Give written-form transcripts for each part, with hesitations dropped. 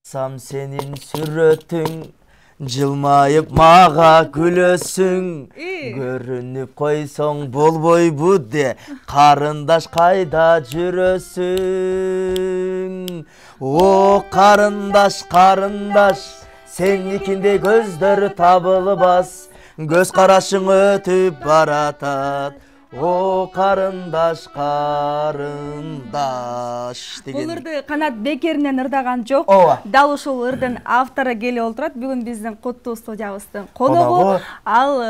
Sam senin suratın Жылмайып mağa gülösün Görünüp koyson bolboy bu de Karındaş kayda жүрөсүң O karındaş Senikinde gözleri tabılbas Göz karашың ötüp baratat O karındaş Бул ырды Канат Бекеринен ырдаган жок. Дал ушул ырдын автору келип отурат. Бүгүн биздин куттуу студиябыздын коногу ал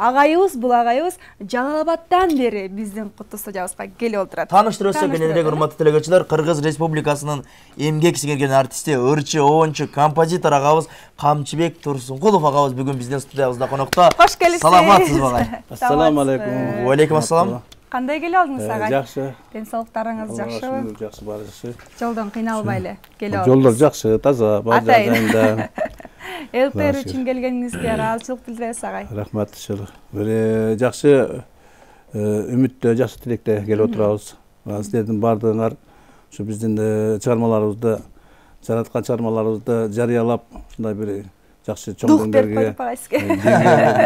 агайыбыз, бул агайыбыз Жалал Абадтан бери биздин куттуу студиябызга келип отурат. Тааныштырып өтсөк, урматтуу телекөрүүчүлөр, Кыргыз Республикасынын эмгек сиңирген артисти, ырчы, оончу, композитор агабыз Камчыбек Турсункулов агабыз бүгүн биздин студиябызда конокто. Кош келипсиз. Саламатсызбы агай? Ассаламу алейкум. Ва алейкум ассалам. Кандай келип алдыңыз агай? Жакшы. Денсаулыктарыңыз жакшыбы? Жакшы, баары жакшы. Жолдон кыйналбайлы келип алдыңыз. Жолдор жакшы, таза, баары жайында. ЛТР үчүн келгениңизге ыраазычылык билдиребиз агай. Рахмат, бир жакшы үмүттө, жакшы тилекте келип отурабыз. Силердин баардыгыңар ушу биздин чыгармаларыбызды, жараткан чыгармаларыбызды жарыялап, ушундай бир жакшы чоң деңгээлге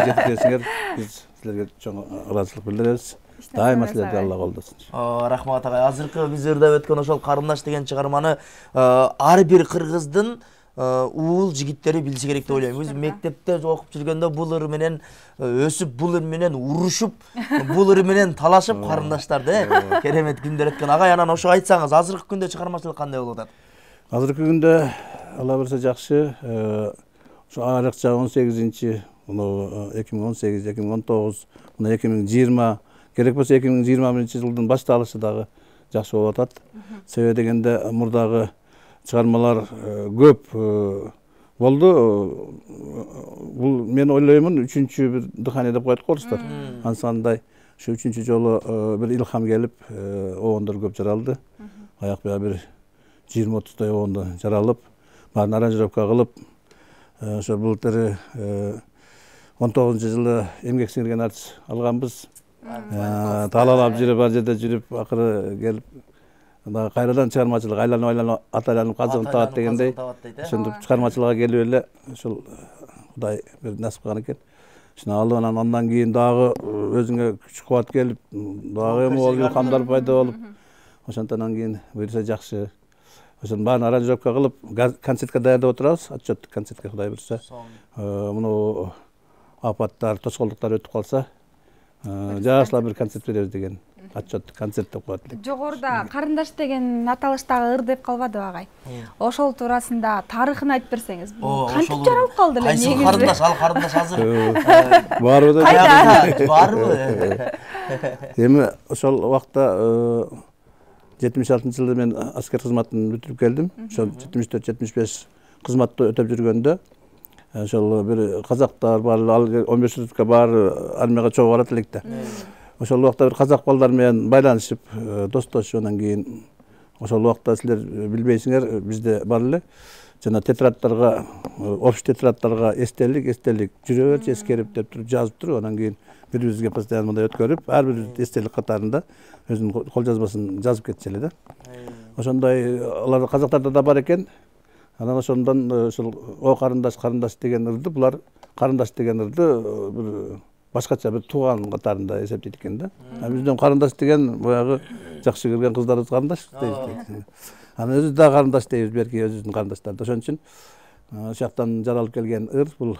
жеткиресиңер. Биз силерге чоң ыраазычылык билдиребиз. Дайыма силерди Алла колдосун. Рахмат агай. Азыркы биз ырдап өткөн ошол Карындаш деген чыгарманы ар бир кыргыздын уул жигиттери билсе керек деп ойлойм. Биз мектепте окуп жүргөндө бул ыр менен өсүп, бул ыр менен урушуп, бул ыр менен талашып карындаштарды керемет күндөр өткөн. Агай, анан ошо айтсаңыз, азыркы күндө чыгармачылык кандай болуп атат? Азыркы күндө Алла берсе жакшы. Ошо аракча 18-чи, 2018, 2019, 2020 керек болсо 2021-жылдын башталышы дагы жакшы болуп атат. Себеби дегенде мурдагы чыгармалар көп болду. Бул мен ойлоймун 3-чү бир дыхание деп коет орустар. Ансандай ушу 3-чү жолу бир илхам келип, оондор көп жаралды. Аяк бая бир 20-30 оонду жаралып, баарын аранжировка кылып, ошо былтыр 19-жылы эмгек сиңирген артист алганбыз. Талалап жүрүп, ар жерде жүрүп, акыры келип, кайрадан чыгармачылык айланып атайланып казыгын табат дегендей. Ошондук чыгармачылыкка келип эле ошол Кудай бир насип кылган экен. Шуну алып андан кийин дагы өзүңө күч кубат келип, дагы эми илхамдар пайда болуп, ошондон кийин буюрса жакшы. Ошонун баарын аранжировка кылып, концертке даярдап отурабыз, отчеттик концертке Кудай буюрса. Муну апаттар, тоскоолдуктар өтүп калса, жашла бир концерт беребиз деген отчеттик концерт деп коет элек. Жогоруда Карындаш деген аталыштагы ыр деп калбадыбы агай? Ошол туурасында тарыхын айтып берсеңиз. Кантип жаралып калды эле негизи? Карындаш, ал Карындаш азыр барбы? Барбы? Эми ошол убакта 76-жылы мен аскер кызматын бүтүрүп келдим. Ошол 74-75 кызматты өтөп жүргөндө ошол бир казактар бар, 15 сутка бар армияга чогуу барат электе. Ошол убакта бир казак балдар менен байланышып, достошуп, андан кийин ошол убакта силер билбейсиңер, бизде бар эле жана тетрадтарга, общий тетрадтарга эстелик жүрөбүрчү эскерип деп туруп жазып туруп, андан кийин бири-бирибизге постоянно мындай өткөрүп, ар бир эстелик катарында өзүнүн кол жазмасын жазып кетчү эле да. Ошондой алар казактарда да бар экен. Анан ошондон ушул карындаш деген ырды, булар карындаш деген ырды бир башкача бир тууган катарында эсептейт экен да. Бизден карындаш деген баягы жакшы көргөн кыздарыбыз карындаш дейбиз. Анан өзүбүз да карындаш дейбиз, берки өзүбүздүн карындаштарды. Ошон үчүн ошол жактан жаралып келген ыр бул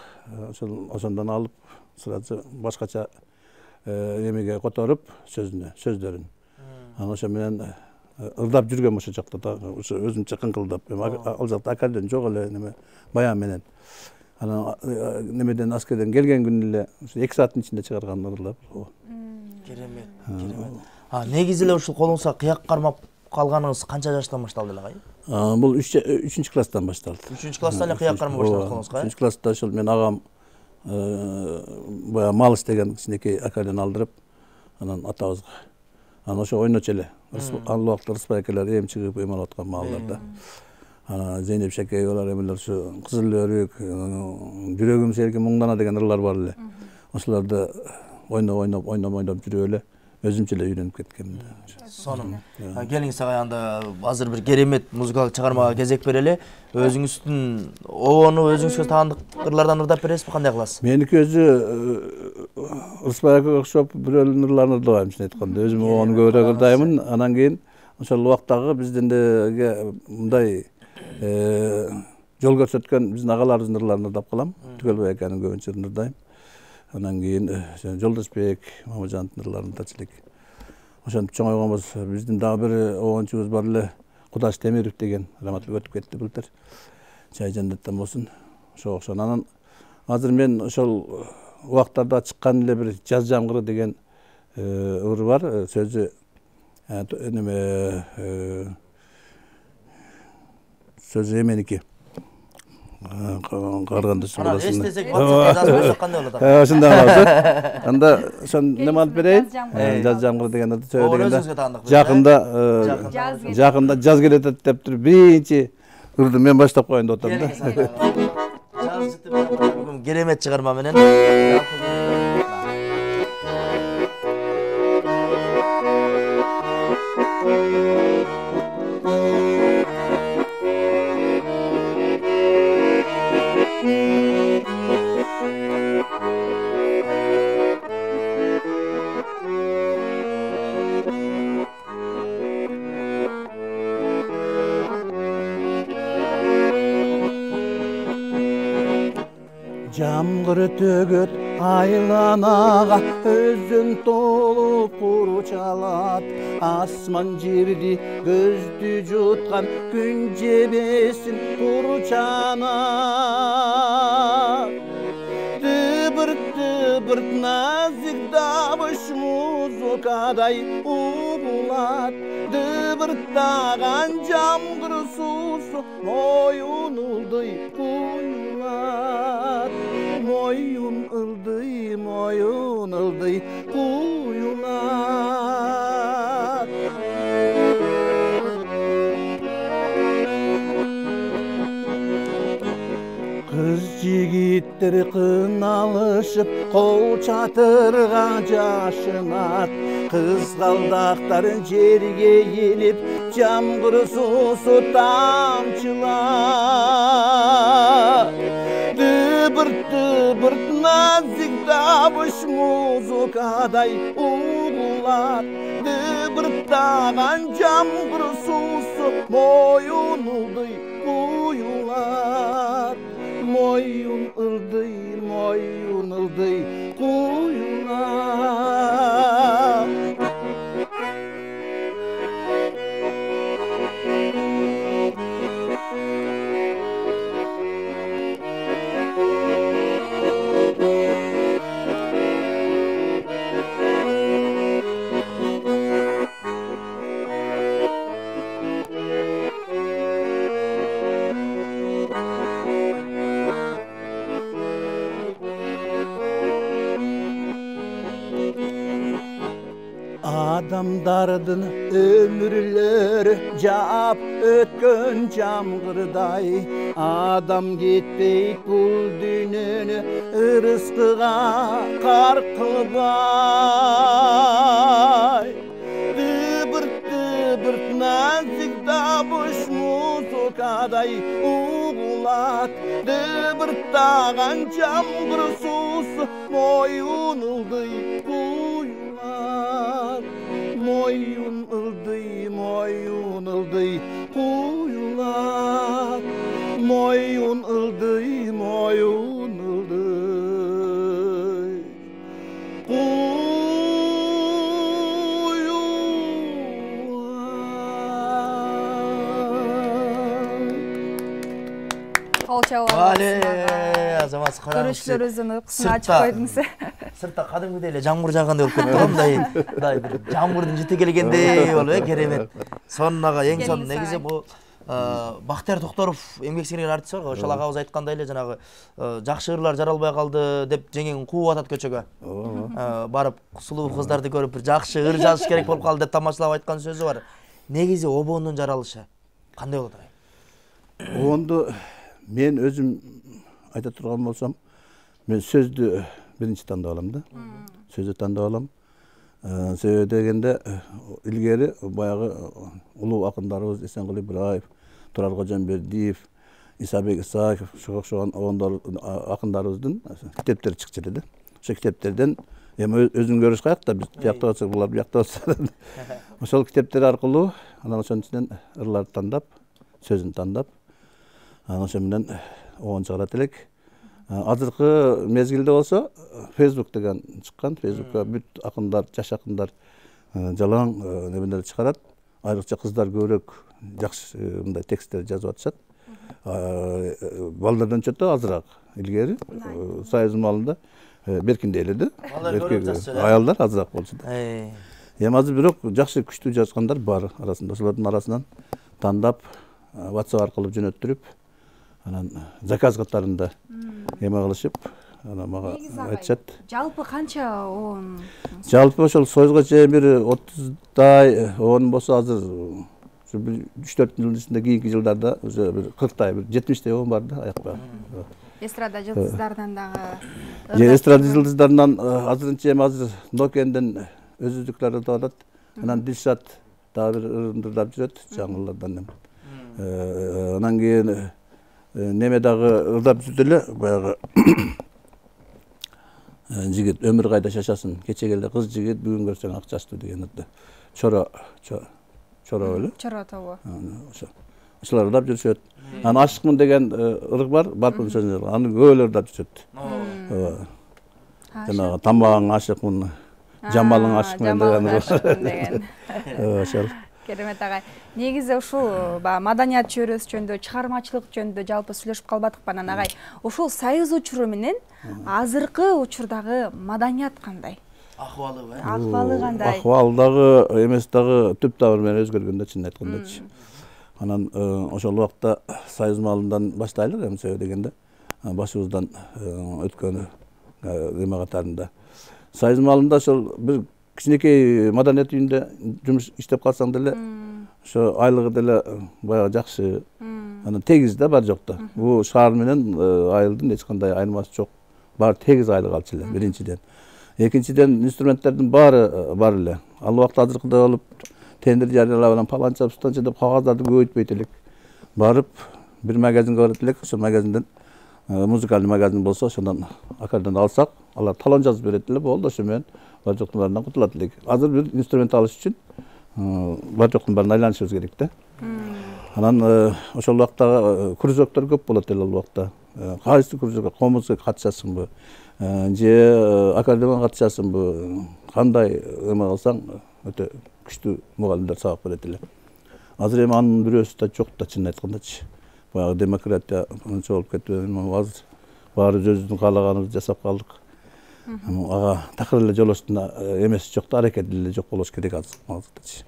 ошондон алып сразу башкача эмеге которуп сөздөрүн. Анан ошо менен ырдап жүргөм ошол жакта да, ошо өзүмчө кыңкылдап. Ал жакта аккордеон жок эле, неме баян менен. Анан немеден аскерден келген күнү эле 2 сааттын ичинде чыгарган ырлар. Керемет. Негизи эле ушул колуңузга кыяк кармап калганыңыз канча жаштан башталды эле агай? Бул 3-чү класстан башталды. 3-чү класста эле кыяк кармап баштадыңыз колуңузга? 3-чү класста ошол мен агам баягы Малыш деген кичинекей аккордеон алдырып, анан атабызга. Анан ошо ойночу эле. Ал убакта Рыспай акелер эм чыгып эме алып аткан маалдарда. Анан Зейнеп Шакей олар эмелер ушу Кызыл өрүк, жүрөгүм серки муңдана деген ырлар бар эле. Ошолорду ойноп жүрүп эле өзүмчө эле үйрөнүп кеткем. Сонун. Келиңиз анда азыр бир керемет музыкалык чыгармага кезек берели. Өзүңүздүн обону өзүңүзгө таандык ырлардан ырдап бересизби, кандай кыласыз? Меники өзү Ырысбай акага окшоп бирөөлүн ырларын ырдабайм, чын айтканда. Өзүм обону көбүрөөк ырдаймын. Анан кийин ошол убактагы биздин деге мындай жол көрсөткөн биздин агаларыбыздын ырларын ырдап калам. Түгөлбай аканын көбүнчө ырдайм. Анан кийин Жолдошбек Мамажановдун ырларын ырдачу элек. Ошентип чоңойгонбуз. Биздин дагы бир обончубуз бар эле, Кудаш Темиров деген, раматтуу өтүп кетти былтыр. Жай жандаттан болсун. Ошого окшогон. Анан азыр мен ошол убактарда чыккан эле бир Жаз жамгыры деген ыр бар. Сөзү сөзү меники. Каргандыш баласын. Эстесек, жазбайсак кандай болот? Ошондой болот. Анда ошон неме алып берейин? Жаз жамгыры деген ырды сөйлөгөндө жакында жаз келет деп туруп биринчи ырды мен баштап коеюн деп атам да. Жаз бүтүп керемет чыгарма менен. Жамгыр төгөт айланага, өзүн толуп куру чалат. Асман жерди көздү жуткан, күн жебесин куру чанат. Тыбырт назик дабыш музыкадай угулат. Дыбырттаган жамгыр суусу моюн ылдый куюлат. Moyun ıldı kuyular. Kız jigitler kınalışıp kol çatırga jaşınat. Kızgaldakların жерге еліп жамгыр суусу тамчылар. Dıbırt nazik dabış muzikaday uğular. Dıbırttagan жамгыр суусу moyun ıldıy kuyular. Moyun ıldıy kuyular. Adamdardın ömürleri jap ötkön жамгырдай. Adam gitpeyt bul dününü ırıskıga kar kılbay. Dıbırt nazik dabış muzikaday uğulat. Dıbırttagan жамгыр суусу moyun ıldıy kuyular. Moyun ıldıy kuyular. Moyun ıldıy Азамат караңыз. Көрүшүлөрүбүздүн уйкусун ачып койдуңуз. Сыртта кадимгидей эле жамгыр жаагандай болуп кетти го, мындай бир жамгырдын жыты келгендей болуп, керемет. Сонунага эң сонун негизи бул Бактияр Токторов эмгек сиңирген артист бар го, ошол агабыз айткандай эле жанагы жакшы ырлар жаралбай калды деп жеңең кууп атат көчөгө. Барып сулуу кыздарды көрүп бир жакшы ыр жазыш керек болуп калды деп тамашалап айткан сөзү бар. Негизи обондун жаралышы кандай болот? Обонду мен өзүм айта турган болсом, мен сөздү биринчи тандап алам да. Сөздү тандап алам. Себеби дегенде илгери баягы улуу акындарыбыз Эсенкул Ибраев, Турар Кожомбердиев, Исабек Исаев окшогон акындарыбыздын китептери чыкчу эле да. Ошо китептерден эми өзүң көрүш каякта, биз биякта болсок, булар биякта болсо. Ошол китептер аркылуу анан ошонун ичинен ырларды тандап, сөзүн тандап, анан ошо менен оон чыгарат элек. Азыркы мезгилде болсо Facebook деген чыккан. Facebookка бүт акындар, жаш акындар жалаң немелерди чыгарат. Айрыкча кыздар көбүрөөк жакшы мындай тексттер жазып атышат. Балдардан чөтө азыраак. Илгери Союз маалында беркиндей эле да. Аялдар азыраак болчу да. Эми азыр бирок жакшы күчтүү жазгандар бар арасында. Ошолордун арасынан тандап WhatsApp аркылуу жөнөттүрүп, анан заказ катарында эме кылышып, анан мага айтышат. Жалпы канча оон? Жалпы ошол Союзга чейин бир 30дай оон болсо азыр 3-4 жылдын ичинде кийинки жылдарда уже бир 40дай, бир 70дай оон бар да аякпай. Эстрада жылдыздарынан дагы. Эстрада жылдыздарынан азырынча эми азыр Нокенден өзүздүклөр өтүп атат. Анан Дилшат дагы бир ырымдырдап жүрөт жаңылардан. Анан кийин неме дагы ырдап жүрдү эле баягы жигит өмүр кайда шашасын, кечеге эле кыз жигит, бүгүн көрсөң ак чачтуу деген атты. Чора эле. Чора тобу. Ошолор ырдап жүрүшөт. Анан ашыкмын деген ырык бар, барпын сөзүн. Аны көөлөр ырдап жүрүшөт. Жанагы тамагың ашыкмын, жамалың ашыкмын деген. Ошол. Керемет агай. Негизи ушул маданият чөйрөсү жөнүндө, чыгармачылык жөнүндө жалпы сүйлөшүп калбадыкпы анан агай. Ушул Союз учуру менен азыркы учурдагы маданият кандай? Акыбалы кандай? Акыбал дагы эмес дагы түп табыр менен өзгөргөн да, чынын айткандачы. Анан ошол убакта Союз маалынан баштайлык, эми сөзү дегенде башыбыздан өткөн эме катарында. Союз маалында ошол бир кичинекей маданият үйүндө жумуш иштеп калсаң деле, ошо айлыгы деле баягы жакшы. Анан тегиз да бар жокто. Бул шаар менен айылдын эч кандай айырмасы жок. Баары тегиз айлык алчу эле, биринчиден. Экинчиден инструменттердин баары бар эле. Ал убакта азыркыдай болуп тендер жарыялап анан паланча пустанча деп кагаздарды көбөйтпөйт элек. Барып бир магазинге барат элек, ошол магазинден музыкалдык магазин болсо, ошондон аккордеон алсак, алар талон жазып берет эле, болду, ошо менен бар жоктун баарынан кутулат элек. Азыр бир инструмент алыш үчүн бар жоктун баарына айланышыбыз керек да. Анан ошол убакта кружоктор көп болот эле ал убакта. Кайсы кружокко комузга катышасыңбы, же аккордеонго катышасыңбы, кандай эме кылсаң өтө күчтүү мугалимдер сабак берет эле. Азыр эми анын бирөөсү да жок да, чынын айткандачы. Баягы демократия анча болуп кетти, азыр баары өзүбүздүн каалаганыбызды жасап калдык. Ага такыр эле жолоштун эмеси жок да, аракети эле жок болуш керек азырчы.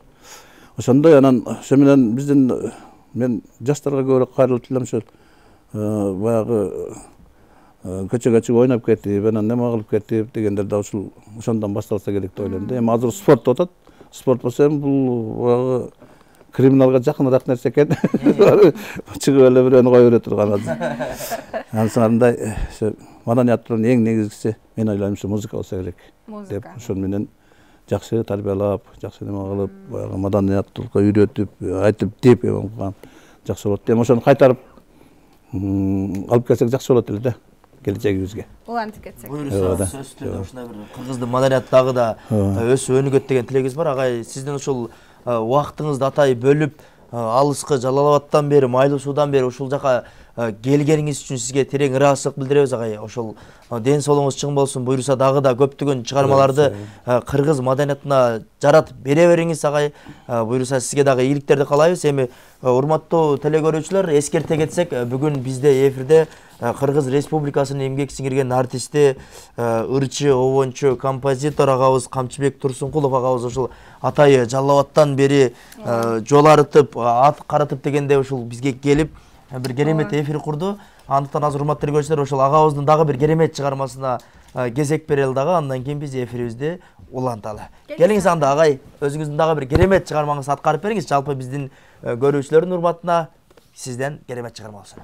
Ошондой анан ошо менен биздин мен жаштарга көбүрөөк кайрылып элем, ошол баягы көчөгө чыгып ойноп кетип, анан неме кылып кетип дегендер да ошондон башталса керек деп ойлойм да. Эми азыр спорт атат. Спорт болсо эми бул баягы криминалга жакыныраак нерсе экен. Чыгып эле бирөөнү кое бере турган азыр. Ансындай ошо маданияттын эң негизгиси мен ойлойм ушу музыка болсо керек деп, ошол менен жакшы тарбиялап, жакшы неме кылып, баягы маданияттылыкка үйрөтүп, айтып деп кылган жакшы болот. Эми ошону кайтарып алып келсек жакшы болот эле да, келечегибизге. Улантып кетсек. Буюрса сөзсүз ушундай бир кыргыздын маданияттагы да өсүп өнүгөт деген тилегибиз бар. Агай, сиздин ушул убактыңызды атай бөлүп, алыскы Жалал-Абадтан бери, Майлуу суудан бери ушул жака келгениңиз үчүн сизге терең ыраазычылык билдиребиз агай. Ошол ден соолугуңуз чың болсун, буюрса дагы да көптөгөн чыгармаларды кыргыз маданиятына жаратып бере бериңиз агай. Буюрса сизге дагы ийгиликтерди каалайбыз. Эми урматтуу телекөрүүчүлөр, эскерте кетсек, бүгүн бизде эфирде Кыргыз Республикасынын эмгек сиңирген артисти, ырчы, обончу, композитор агабыз Камчыбек Турсункулов агабыз ушул атайы Жалал-Абадтан бери жол арытып, ат карытып дегенде ушул бизге келип бир керемет эфир курду. Андыктан азыр урматтуу телекөрүүчүлөр, ушул агабыздын дагы бир керемет чыгармасына кезек берели дагы, андан кийин биз эфирибизди уланталы. Келиңиз анда агай, өзүңүздүн дагы бир керемет чыгармаңызды аткарып бериңиз. Жалпы биздин көрүүчүлөрдүн урматына сизден керемет чыгарма болсун.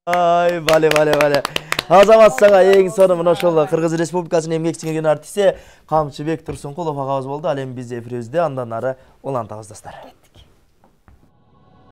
Ай, бале. Азамат сага эң соңу мына ошол Кыргыз Республикасынын эмгек сиңирген артисти Камчыбек Турсункулов агабыз болду. Ал эми биз эфирибизде андан ары улантабыз достор.